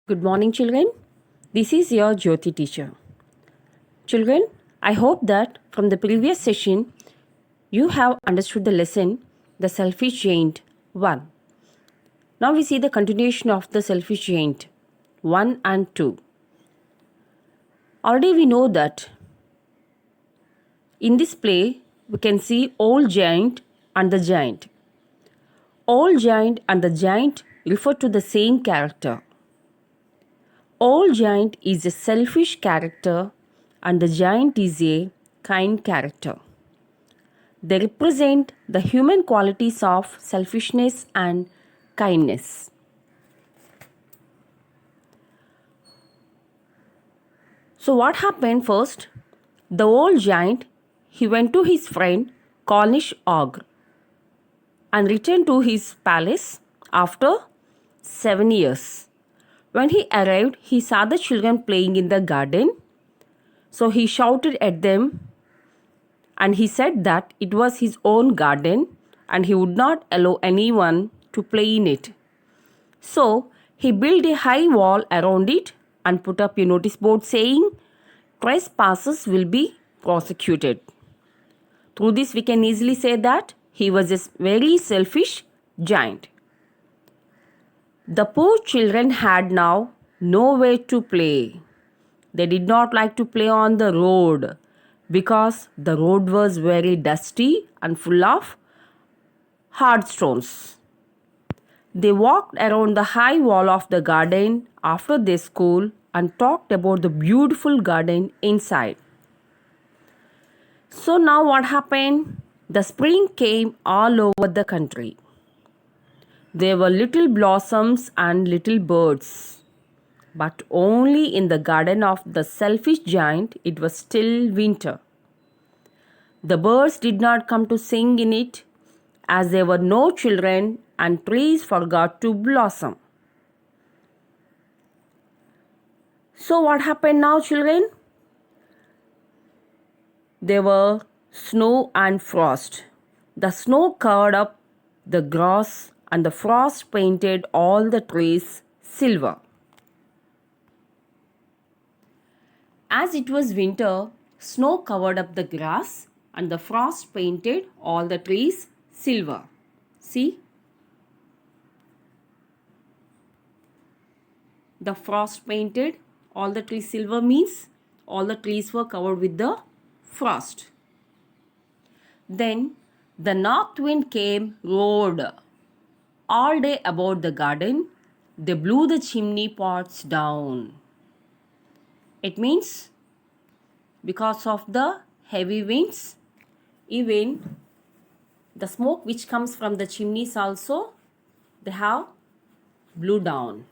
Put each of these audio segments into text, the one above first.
Good morning, children. This is your Jyoti teacher. Children, I hope that from the previous session you have understood the lesson The Selfish Giant 1. Now we see the continuation of The Selfish Giant 1 and 2. Already we know that in this play we can see Old Giant and the Giant. Old Giant and the Giant refer to the same character. Old Giant is a selfish character and the Giant is a kind character. They represent the human qualities of selfishness and kindness. So what happened first? The old giant, he went to his friend Cornish Ogre and returned to his palace after 7 years. When he arrived, he saw the children playing in the garden. So he shouted at them and he said that it was his own garden and he would not allow anyone to play in it. So he built a high wall around it and put up a notice board saying, "Trespassers will be prosecuted." Through this, we can easily say that he was a very selfish giant. The poor children had now nowhere to play. They did not like to play on the road because the road was very dusty and full of hard stones. They walked around the high wall of the garden after their school and talked about the beautiful garden inside. So now what happened? The spring came all over the country. There were little blossoms and little birds. But only in the garden of the selfish giant it was still winter. The birds did not come to sing in it as there were no children and trees forgot to blossom. So what happened now, children? There were snow and frost. The snow covered up the grass and the frost painted all the trees silver. As it was winter, snow covered up the grass and the frost painted all the trees silver. See? The frost painted all the trees silver means all the trees were covered with the frost. Then the north wind came, roared all day about the garden. They blew the chimney pots down. It means because of the heavy winds, even the smoke which comes from the chimneys also, they have blew down.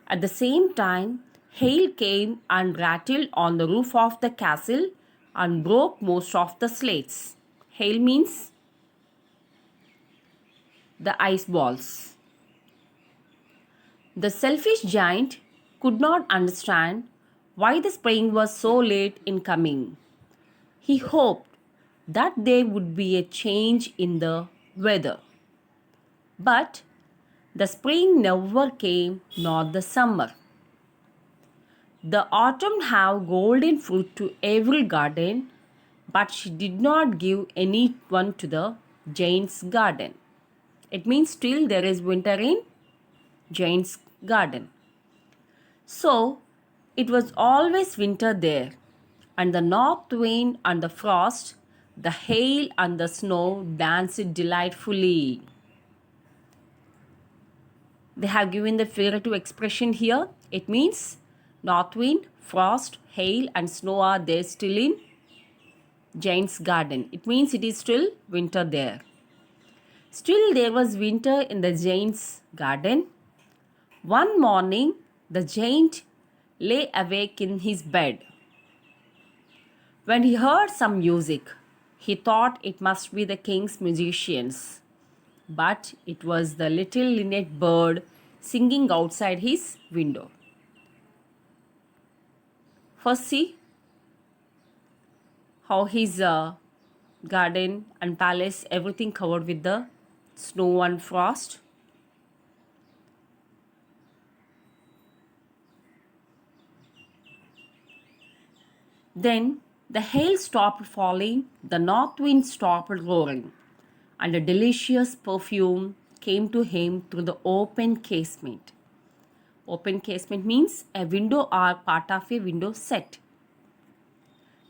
At the same time, hail came and rattled on the roof of the castle and broke most of the slates. Hail means the ice balls. The selfish giant could not understand why the spring was so late in coming. He hoped that there would be a change in the weather. But the spring never came, nor the summer. The autumn have golden fruit to every garden, but she did not give any one to the giant's garden. It means still there is winter in giant's garden. So it was always winter there, and the north wind and the frost, the hail and the snow danced delightfully. They have given the figurative expression here. It means north wind, frost, hail and snow are there still in giant's garden. It means it is still winter there. Still there was winter in the giant's garden. One morning the giant lay awake in his bed. When he heard some music, he thought it must be the king's musicians. But it was the little linnet bird singing outside his window. First see how his garden and palace, everything covered with the snow and frost. Then the hail stopped falling, the north wind stopped roaring, and a delicious perfume came to him through the open casement. Open casement means a window or part of a window set.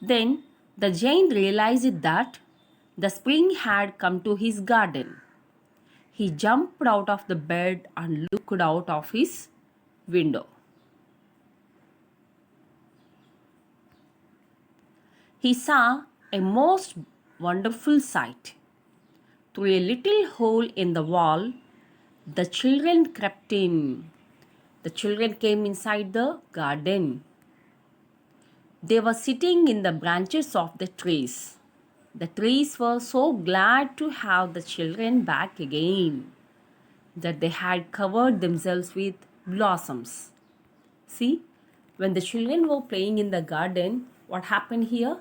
Then the giant realized that the spring had come to his garden. He jumped out of the bed and looked out of his window. He saw a most wonderful sight. Through a little hole in the wall, the children crept in. The children came inside the garden. They were sitting in the branches of the trees. The trees were so glad to have the children back again that they had covered themselves with blossoms. See, when the children were playing in the garden, what happened here?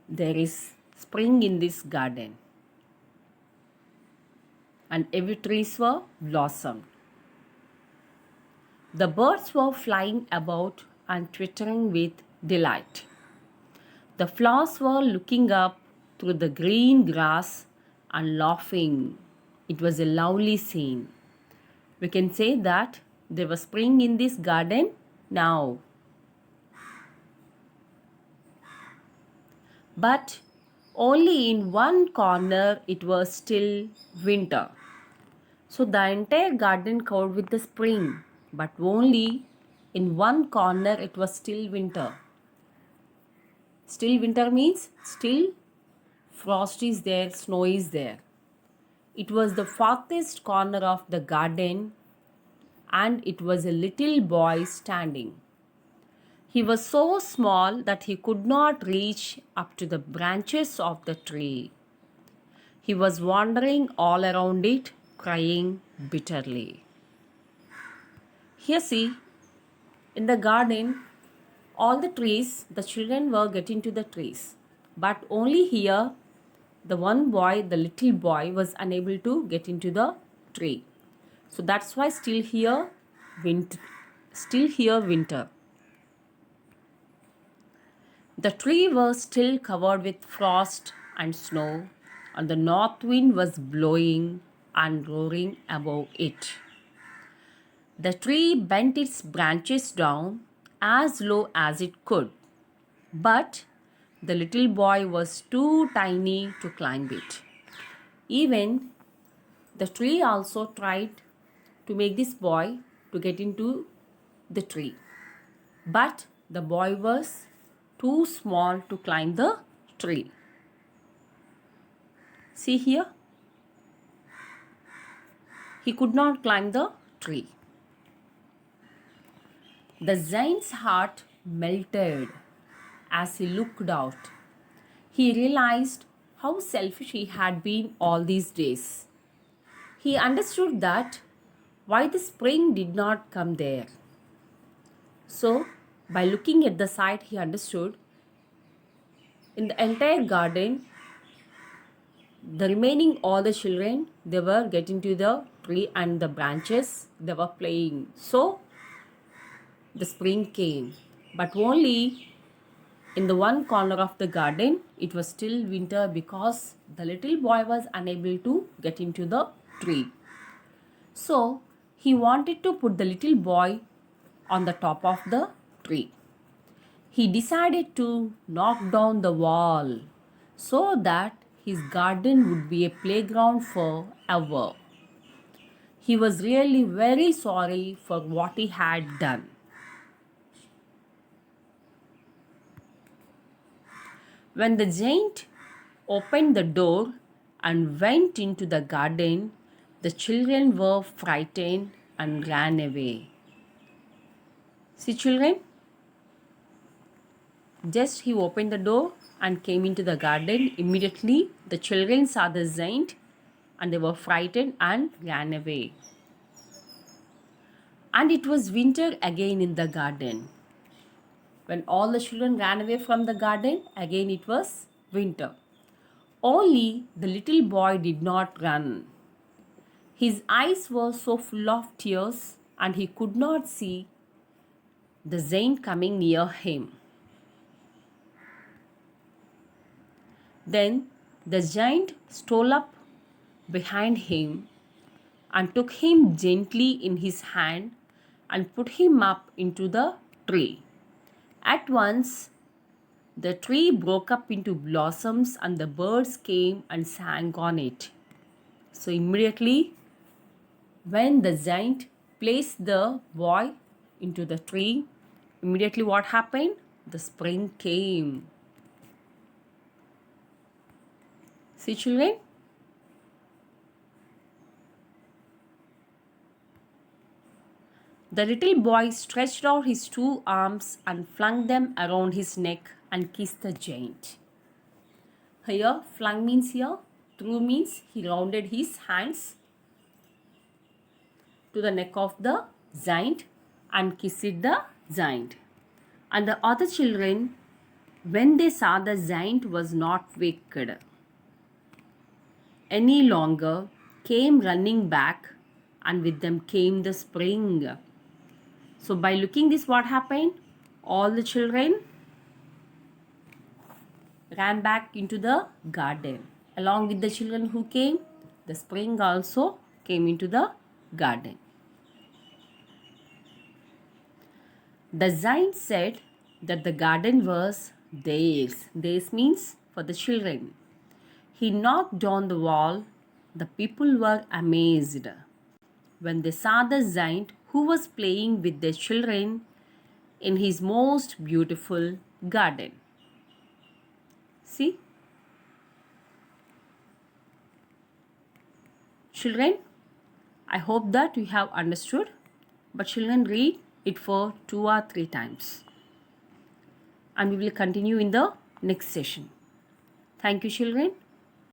There is spring in this garden, and every trees were blossomed. The birds were flying about and twittering with delight. The flowers were looking up through the green grass and laughing. It was a lovely scene. We can say that there was spring in this garden now. But only in one corner it was still winter. So the entire garden covered with the spring, but only in one corner it was still winter. Still winter means still frost is there, snow is there. It was the farthest corner of the garden, and it was a little boy standing. He was so small that he could not reach up to the branches of the tree. He was wandering all around it, crying bitterly. Here, see, in the garden, all the trees, the children were getting to the trees. But only here, the one boy, the little boy, was unable to get into the tree. So that's why still here winter. The tree was still covered with frost and snow, and the north wind was blowing and roaring above it. The tree bent its branches down as low as it could, but the little boy was too tiny to climb it. Even the tree also tried to make this boy to get into the tree, but the boy was too small to climb the tree. See here, he could not climb the tree. The giant's heart melted as he looked out. He realized how selfish he had been all these days. He understood that why the spring did not come there. So, by looking at the site, he understood in the entire garden, the remaining all the children, they were getting to the tree and the branches, they were playing. So, the spring came. But only in the one corner of the garden, it was still winter because the little boy was unable to get into the tree. So, he wanted to put the little boy on the top of the tree. He decided to knock down the wall so that his garden would be a playground forever. He was really very sorry for what he had done. When the giant opened the door and went into the garden, the children were frightened and ran away. See, children, just he opened the door and came into the garden. Immediately, the children saw the giant and they were frightened and ran away. And it was winter again in the garden. When all the children ran away from the garden, again it was winter. Only the little boy did not run. His eyes were so full of tears and he could not see the giant coming near him. Then the giant stole up behind him and took him gently in his hand and put him up into the tree. At once, the tree broke up into blossoms and the birds came and sang on it. So, immediately, when the giant placed the boy into the tree, immediately what happened? The spring came. See, children? The little boy stretched out his two arms and flung them around his neck and kissed the giant. Here, flung means here, threw means he rounded his hands to the neck of the giant and kissed the giant. And the other children, when they saw the giant was not wicked any longer, came running back, and with them came the spring. So by looking this, what happened? All the children ran back into the garden. Along with the children who came, the spring also came into the garden. The giant said that the garden was theirs. Theirs means for the children. He knocked on the wall. The people were amazed when they saw the giant who was playing with their children in his most beautiful garden. See? Children, I hope that you have understood. But children, read it for 2 or 3 times. And we will continue in the next session. Thank you, children.